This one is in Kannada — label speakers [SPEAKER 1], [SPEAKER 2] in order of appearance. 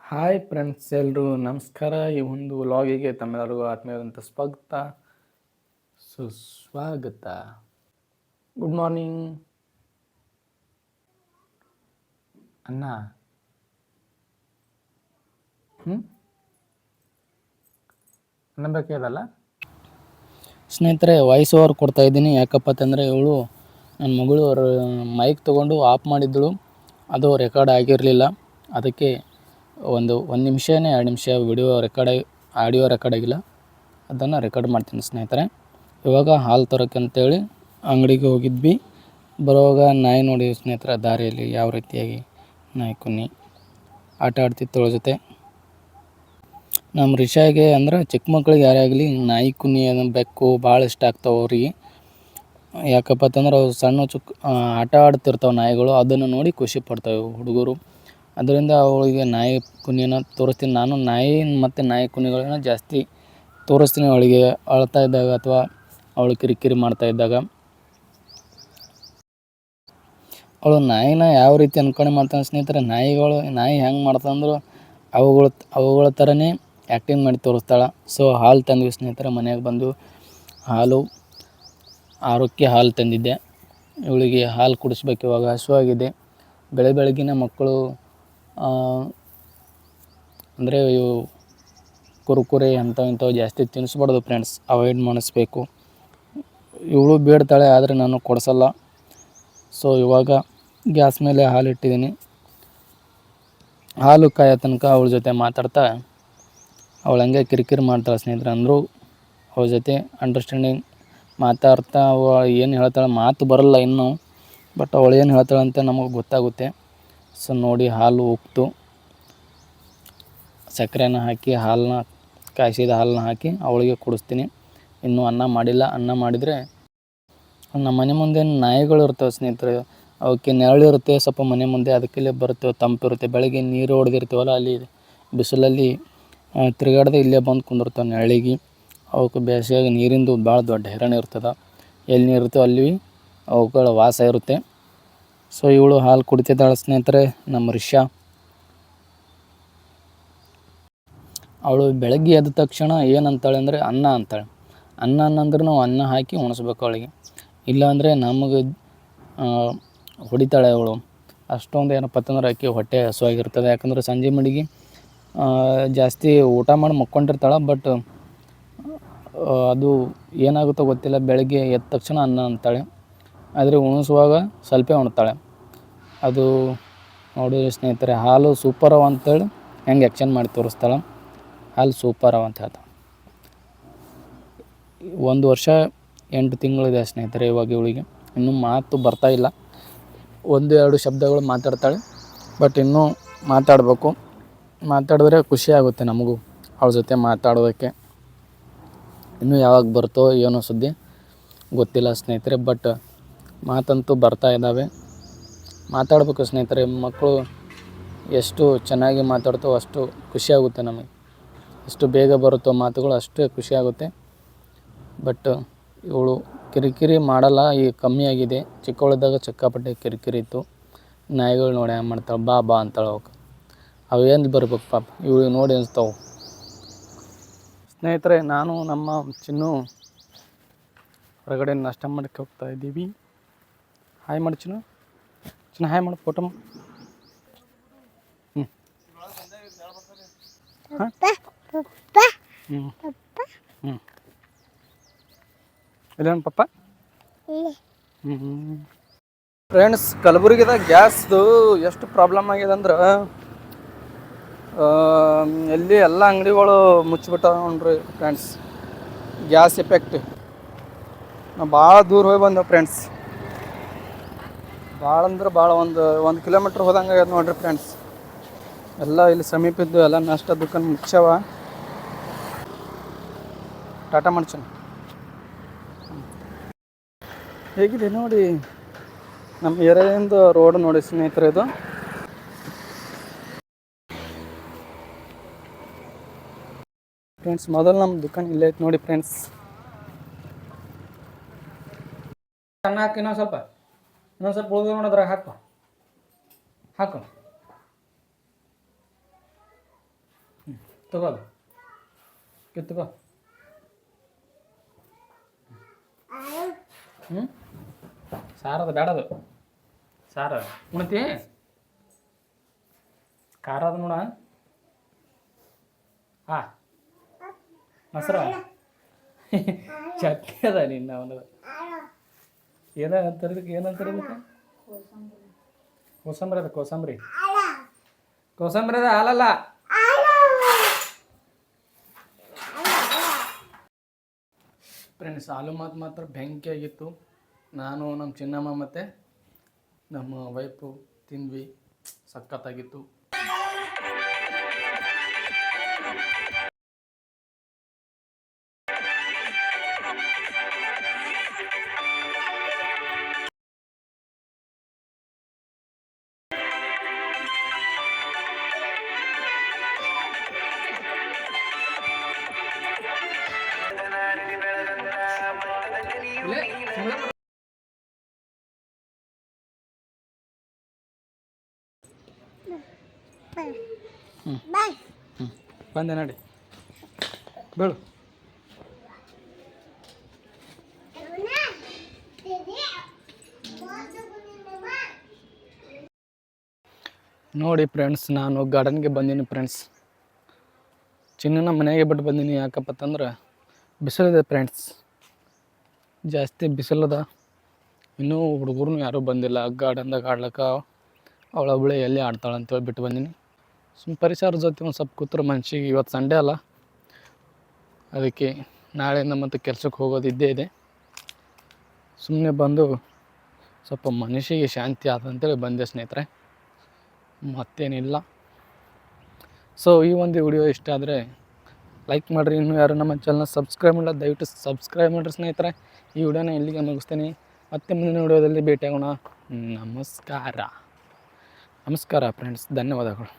[SPEAKER 1] ಹಾಯ್ ಫ್ರೆಂಡ್ಸ್, ಎಲ್ಲರೂ ನಮಸ್ಕಾರ. ಈ ಒಂದು ವ್ಲಾಗಿಗೆ ತಮ್ಮೆಲ್ಲರಿಗೂ ಆತ್ಮೀಯವಾದಂಥ ಸುಸ್ವಾಗತ. ಗುಡ್ ಮಾರ್ನಿಂಗ್ ಅಣ್ಣ. ಅನ್ನ ಬೇಕದಲ್ಲ ಸ್ನೇಹಿತರೆ. ವಾಯ್ಸ್ ಓವರ್ ಕೊಡ್ತಾಯಿದ್ದೀನಿ. ಯಾಕಪ್ಪ ಅಂತಂದರೆ ಇವಳು ನನ್ನ ಮಗಳು ಮೈಕ್ ತೊಗೊಂಡು ಆಫ್ ಮಾಡಿದ್ದಳು, ಅದು ರೆಕಾರ್ಡ್ ಆಗಿರಲಿಲ್ಲ. ಅದಕ್ಕೆ ಒಂದು ನಿಮಿಷನೇ 2 ನಿಮಿಷ ಆಡಿಯೋ ರೆಕಾರ್ಡ್ ಆಗಿಲ್ಲ, ಅದನ್ನು ರೆಕಾರ್ಡ್ ಮಾಡ್ತೀನಿ ಸ್ನೇಹಿತರೆ. ಇವಾಗ ಹಾಲು ತರೋಕೆ ಅಂತೇಳಿ ಅಂಗಡಿಗೆ ಹೋಗಿದ್ವಿ. ಬರುವಾಗ ನಾಯಿ ನೋಡಿ ಸ್ನೇಹಿತರೆ, ದಾರಿಯಲ್ಲಿ ಯಾವ ರೀತಿಯಾಗಿ ನಾಯಿ ಕುನ್ನಿ ಆಟ ಆಡ್ತಿತ್ತು ಅವಳ ಜೊತೆ. ನಮ್ಮ ರಿಷಾಗೆ ಅಂದ್ರೆ ಚಿಕ್ಕ ಮಕ್ಳಿಗೆ ಯಾರೇ ಆಗಲಿ ನಾಯಿ ಕುನ್ನಿ ಬೆಕ್ಕು ಭಾಳ ಇಷ್ಟ ಆಗ್ತಾವೆ ಅವ್ರಿಗೆ. ಯಾಕಪ್ಪ ಅಂತಂದ್ರೆ ಅವು ಸಣ್ಣ ಆಟ ಆಡ್ತಿರ್ತಾವೆ ನಾಯಿಗಳು, ಅದನ್ನು ನೋಡಿ ಖುಷಿ ಪಡ್ತಾವೆ ಹುಡುಗರು. ಅದರಿಂದ ಅವಳಿಗೆ ನಾಯಿ ಕುನ್ನಿಯನ್ನು ತೋರಿಸ್ತೀನಿ. ನಾನು ನಾಯಿ ಮತ್ತು ನಾಯಿ ಕುನ್ನಿಗಳನ್ನ ಜಾಸ್ತಿ ತೋರಿಸ್ತೀನಿ ಅವಳಿಗೆ ಅಳ್ತಾ ಇದ್ದಾಗ ಅಥವಾ ಅವಳು ಕಿರಿಕಿರಿ ಮಾಡ್ತಾಯಿದ್ದಾಗ. ಅವಳು ನಾಯಿನ ಯಾವ ರೀತಿ ಅನ್ಕೊಂಡು ಮಾಡ್ತಾನೆ ಸ್ನೇಹಿತರೆ, ನಾಯಿ ಹೆಂಗೆ ಮಾಡ್ತಾವಂದ್ರೆ ಅವುಗಳ ಥರನೇ ಆ್ಯಕ್ಟಿಂಗ್ ಮಾಡಿ ತೋರಿಸ್ತಾಳೆ. ಸೊ ಹಾಲು ತಂದ್ವಿ ಸ್ನೇಹಿತರೆ. ಮನೆಯಾಗ ಬಂದು ಆರೋಗ್ಯ ಹಾಲು ತಂದಿದ್ದೆ. ಇವಳಿಗೆ ಹಾಲು ಕುಡಿಸ್ಬೇಕು. ಇವಾಗ ಹಸುವಾಗಿದೆ. ಬೆಳಗಿನ ಮಕ್ಕಳು ಅಂದರೆ ಇವು ಕುರುಕುರೆ ಇಂಥವು ಜಾಸ್ತಿ ತಿನ್ನಿಸ್ಬಾರ್ದು ಫ್ರೆಂಡ್ಸ್, ಅವಾಯ್ಡ್ ಮಾಡಿಸ್ಬೇಕು. ಇವಳು ಬೇಡ್ತಾಳೆ, ಆದರೆ ನಾನು ಕೊಡಿಸಲ್ಲ. ಸೊ ಇವಾಗ ಗ್ಯಾಸ್ ಮೇಲೆ ಹಾಲು ಇಟ್ಟಿದ್ದೀನಿ. ಹಾಲು ಕಾಯೋ ತನಕ ಅವಳ ಜೊತೆ ಮಾತಾಡ್ತಾ ಅವಳು ಹಂಗೆ ಕಿರಿಕಿರಿ ಮಾಡ್ತಾಳೆ ಸ್ನೇಹಿತರೆ. ಅಂದರೂ ಅವಳ ಜೊತೆ ಅಂಡರ್ಸ್ಟ್ಯಾಂಡಿಂಗ್ ಮಾತಾಡ್ತಾ ಏನು ಹೇಳ್ತಾಳೆ, ಮಾತು ಬರಲ್ಲ ಇನ್ನೂ, ಬಟ್ ಅವಳು ಏನು ಹೇಳ್ತಾಳೆ ಅಂತ ನಮಗೆ ಗೊತ್ತಾಗುತ್ತೆ. ಸೊ ನೋಡಿ, ಹಾಲು ಉಕ್ತು, ಸಕ್ಕರೆನ ಹಾಕಿ ಕಾಯಿಸಿದ ಹಾಲನ್ನ ಹಾಕಿ ಅವಳಿಗೆ ಕುಡಿಸ್ತೀನಿ. ಇನ್ನೂ ಅನ್ನ ಮಾಡಿಲ್ಲ. ಅನ್ನ ಮಾಡಿದರೆ ನಮ್ಮ ಮನೆ ಮುಂದೆ ನಾಯಿಗಳು ಇರ್ತವೆ ಸ್ನೇಹಿತರೆ. ಅವಕ್ಕೆ ನೆರಳಿರುತ್ತೆ ಸ್ವಲ್ಪ ಮನೆ ಮುಂದೆ, ಅದಕ್ಕೆಲ್ಲೇ ಬರುತ್ತೆ, ತಂಪಿರುತ್ತೆ. ಬೆಳಗ್ಗೆ ನೀರು ಹೊಡೆದಿರ್ತೀವಲ್ಲ, ಅಲ್ಲಿ ಬಿಸಿಲಲ್ಲಿ ತಿರುಗಾಡದೆ ಇಲ್ಲೇ ಬಂದು ಕುಂದಿರ್ತವೆ ನೆರಳಿಗೆ. ಅವಕ್ಕೆ ಬೇಸಿಗೆಯಾಗಿ ನೀರಿಂದು ಭಾಳ ದೊಡ್ಡ ಹೈರಾಣ ಇರ್ತದೆ. ಎಲ್ಲಿ ನೀರು ಇರ್ತವೆ ಅಲ್ಲಿ ಅವುಗಳ ವಾಸ ಇರುತ್ತೆ. ಸೊ ಇವಳು ಹಾಲು ಕುಡಿತಿದ್ದಾಳೆ ಸ್ನೇಹಿತರೆ, ನಮ್ಮ ರಿಷಾ. ಅವಳು ಬೆಳಗ್ಗೆ ಎದ್ದ ತಕ್ಷಣ ಏನಂತಾಳೆ ಅಂದರೆ ಅನ್ನ ಅಂತಾಳೆ. ಅನ್ನಂದ್ರೆ ನಾವು ಅನ್ನ ಹಾಕಿ ಉಣಿಸ್ಬೇಕು ಅವಳಿಗೆ, ಇಲ್ಲಾಂದರೆ ನಮಗೆ ಹೊಡಿತಾಳೆ ಅವಳು. ಅಷ್ಟೊಂದು ಏನಪ್ಪ ಅಂತಂದ್ರೆ ಆಕೆ ಹೊಟ್ಟೆ ಹಸುವಾಗಿರ್ತದೆ. ಯಾಕಂದರೆ ಸಂಜೆ ಮಡಿಗೆ ಜಾಸ್ತಿ ಊಟ ಮಾಡಿ ಮಕ್ಕೊಂಡಿರ್ತಾಳೆ. ಬಟ್ ಅದು ಏನಾಗುತ್ತೋ ಗೊತ್ತಿಲ್ಲ, ಬೆಳಗ್ಗೆ ಎದ್ದ ತಕ್ಷಣ ಅನ್ನ ಅಂತಾಳೆ. ಆದರೆ ಉಣಿಸುವಾಗ ಸ್ವಲ್ಪ ಉಣ್ತಾಳೆ. ಅದು ನೋಡಿ ಸ್ನೇಹಿತರೆ, ಹಾಲು ಸೂಪರವ ಅಂತೇಳಿ ಹೆಂಗೆ ಆ್ಯಕ್ಷನ್ ಮಾಡಿ ತೋರಿಸ್ತಾಳೆ. ಹಾಲು ಸೂಪರವ ಅಂತ ಹೇಳ್ತಾಳೆ. 1 ವರ್ಷ 8 ತಿಂಗಳಿದೆ ಸ್ನೇಹಿತರೆ ಇವಾಗ ಇವಳಿಗೆ. ಇನ್ನೂ ಮಾತು ಬರ್ತಾಯಿಲ್ಲ, 1-2 ಶಬ್ದಗಳು ಮಾತಾಡ್ತಾಳೆ. ಬಟ್ ಇನ್ನೂ ಮಾತಾಡಬೇಕು. ಮಾತಾಡಿದ್ರೆ ಖುಷಿ ಆಗುತ್ತೆ ನಮಗೂ ಅವಳ ಜೊತೆ ಮಾತಾಡೋದಕ್ಕೆ. ಇನ್ನೂ ಯಾವಾಗ ಬರ್ತೋ ಏನೋ ಸುದ್ದಿ ಗೊತ್ತಿಲ್ಲ ಸ್ನೇಹಿತರೆ. ಬಟ್ ಮಾತಂತೂ ಬರ್ತಾ ಇದ್ದಾವೆ. ಮಾತಾಡಬೇಕು ಸ್ನೇಹಿತರೆ. ಮಕ್ಕಳು ಎಷ್ಟು ಚೆನ್ನಾಗಿ ಮಾತಾಡ್ತೋ ಅಷ್ಟು ಖುಷಿಯಾಗುತ್ತೆ ನಮಗೆ. ಎಷ್ಟು ಬೇಗ ಬರುತ್ತೋ ಮಾತುಗಳು ಅಷ್ಟೇ ಖುಷಿಯಾಗುತ್ತೆ. ಬಟ್ ಇವಳು ಕಿರಿಕಿರಿ ಮಾಡಲ್ಲ, ಈಗ ಕಮ್ಮಿ ಆಗಿದೆ. ಚಿಕ್ಕವಳಿದ್ದಾಗ ಸಿಕ್ಕಾಪಟ್ಟೆ ಕಿರಿಕಿರಿ ಇತ್ತು. ನಾಯಿಗಳು ನೋಡಿ ಹೆಂಗೆ ಮಾಡ್ತಾಳೆ, ಬಾ ಅಂತಾಳೆ. ಅವೇನು ಬರ್ಬೇಕು ಪಾಪ, ಇವಳು ನೋಡಿ ಅನಿಸ್ತಾವೆ ಸ್ನೇಹಿತರೆ. ನಾನು ನಮ್ಮ ಚಿನ್ನು ಹೊರಗಡೆ ನಾಷ್ಟ ಮಾಡೋಕ್ಕೆ ಹೋಗ್ತಾ ಇದ್ದೀವಿ. ಹಾಯ್ ಮಾಡಿ ಚಿನ್ನು, ಹಾಯ್ ಮಾಡಿ ಫೋಟೋ. ಇಲ್ಲೇನು ಪಪ್ಪ? ಫ್ರೆಂಡ್ಸ್, ಕಲಬುರಗಿದಾಗ ಗ್ಯಾಸ್ದು ಎಷ್ಟು ಪ್ರಾಬ್ಲಮ್ ಆಗಿದೆ ಅಂದ್ರೆ, ಎಲ್ಲಿ ಎಲ್ಲ ಅಂಗಡಿಗಳು ಮುಚ್ಚಿಬಿಟ್ಟಾವ ನೋಡ್ರಿ ಫ್ರೆಂಡ್ಸ್. Gas effect. ನಾವು ಭಾಳ ದೂರ ಹೋಗಿ ಬಂದೆವು ಫ್ರೆಂಡ್ಸ್. ಭಾಳ ಅಂದ್ರೆ ಭಾಳ ಒಂದು ಕಿಲೋಮೀಟ್ರ್ ಹೋದಂಗೆ ಆಗ್ಯದ ನೋಡ್ರಿ ಫ್ರೆಂಡ್ಸ್. ಎಲ್ಲ ಇಲ್ಲಿ ಸಮೀಪಿದ್ದು ಎಲ್ಲ ನಾಷ್ಟ ದುಕಾನ್ ಮುಚ್ಚವ. ಟಾಟಾ ಮಾಡ್ಸೋಣ. ಹೇಗಿದೆ ನೋಡಿ ನಮ್ಮ ಏರಿಯಾದಿಂದ ರೋಡ್ ನೋಡಿ ಸ್ನೇಹಿತರೆ. ಇದು ಫ್ರೆಂಡ್ಸ್, ಮೊದಲು ನಮ್ಮ ದುಕಾನ್ ಇಲ್ಲೇ ಐತೆ ನೋಡಿ ಫ್ರೆಂಡ್ಸ್. ಅನ್ನ ಹಾಕಿ ಇನ್ನೊಂದು ಸ್ವಲ್ಪ ಉಳಿದು ನೋಡಿದ್ರಾಗ ಹಾಕು. ತಗೋದು ಕಿತ್ತುಕೋ. ಹ್ಞೂ ಸಾರದ ಬೇಡದು ಸಾರ ಉಣ್ತಿ ಖಾರ ಅದು ನೋಡ. ಹಾಂ ಮೊಸರ ಚಟ್ನಿ ಅದ ನಿನ್ನ ಅವನದ ಏನಂತಾರೆ ಅದಕ್ಕೆ ಕೋಸಂಬರಿ ಅದ ಕೋಸಂಬರಿ ಅದ ಹಾಲಲ್ಲ. ಫ್ರೆಂಡ್ಸ್ ಹಾಲು ಮಾತ್ರ ಬೆಂಕಿ ಆಗಿತ್ತು. ನಾನು ನಮ್ಮ ಚಿನ್ನಮ್ಮ ಮತ್ತು ನಮ್ಮ ವೈಫು ತಿಂದ್ವಿ, ಸಖತ್ತಾಗಿತ್ತು. ಬಂದೆ ನೋಡಿ ಬೇಳು. ನೋಡಿ ಫ್ರೆಂಡ್ಸ್, ನಾನು ಗಾರ್ಡನ್ಗೆ ಬಂದೀನಿ ಫ್ರೆಂಡ್ಸ್. ಚಿನ್ನನ ಮನೆಗೆ ಬಿಟ್ಟು ಬಂದೀನಿ. ಯಾಕಪ್ಪ ಅಂತಂದ್ರೆ ಬಿಸಿಲಿದೆ ಫ್ರೆಂಡ್ಸ್, ಜಾಸ್ತಿ ಬಿಸಿಲದ. ಇನ್ನೂ ಹುಡುಗರು ಯಾರೂ ಬಂದಿಲ್ಲ ಗಾರ್ಡನ್ದಾಗ ಆಡ್ಲಿಕ್ಕೆ. ಅವಳೊಬ್ಬಳೆ ಎಲ್ಲಿ ಆಡ್ತಾಳೆ ಅಂತೇಳಿ ಬಿಟ್ಟು ಬಂದೀನಿ. ಪರಿಸರ ಜೊತೆ ಒಂದು ಸ್ವಲ್ಪ ಕೂತ್ರೆ ಮನ್ಸಿಗೆ, ಇವತ್ತು ಸಂಡೇ ಅಲ್ಲ, ಅದಕ್ಕೆ ನಾಳೆಯಿಂದ ಮತ್ತು ಕೆಲ್ಸಕ್ಕೆ ಹೋಗೋದು ಇದ್ದೇ ಇದೆ. ಸುಮ್ಮನೆ ಬಂದು ಸ್ವಲ್ಪ ಮನಸ್ಸಿಗೆ ಶಾಂತಿ ಆದಂತೇಳಿ ಬಂದೆ ಸ್ನೇಹಿತರೆ, ಮತ್ತೇನಿಲ್ಲ. ಸೊ ಈ ಒಂದು ವಿಡಿಯೋ ಇಷ್ಟ ಆದರೆ ಲೈಕ್ ಮಾಡಿರಿ. ಇನ್ನೂ ಯಾರು ನಮ್ಮ ಚಾನಲ್ನ ಸಬ್ಸ್ಕ್ರೈಬ್ ಮಾಡಿಲ್ಲ ದಯವಿಟ್ಟು ಸಬ್ಸ್ಕ್ರೈಬ್ ಮಾಡಿರಿ ಸ್ನೇಹಿತರೆ. ಈ ವಿಡಿಯೋನ ಇಲ್ಲಿಗೆ ಮುಗಿಸ್ತೀನಿ. ಮತ್ತೆ ಮುಂದಿನ ವಿಡಿಯೋದಲ್ಲಿ ಭೇಟಿಯಾಗೋಣ. ನಮಸ್ಕಾರ ಫ್ರೆಂಡ್ಸ್, ಧನ್ಯವಾದಗಳು.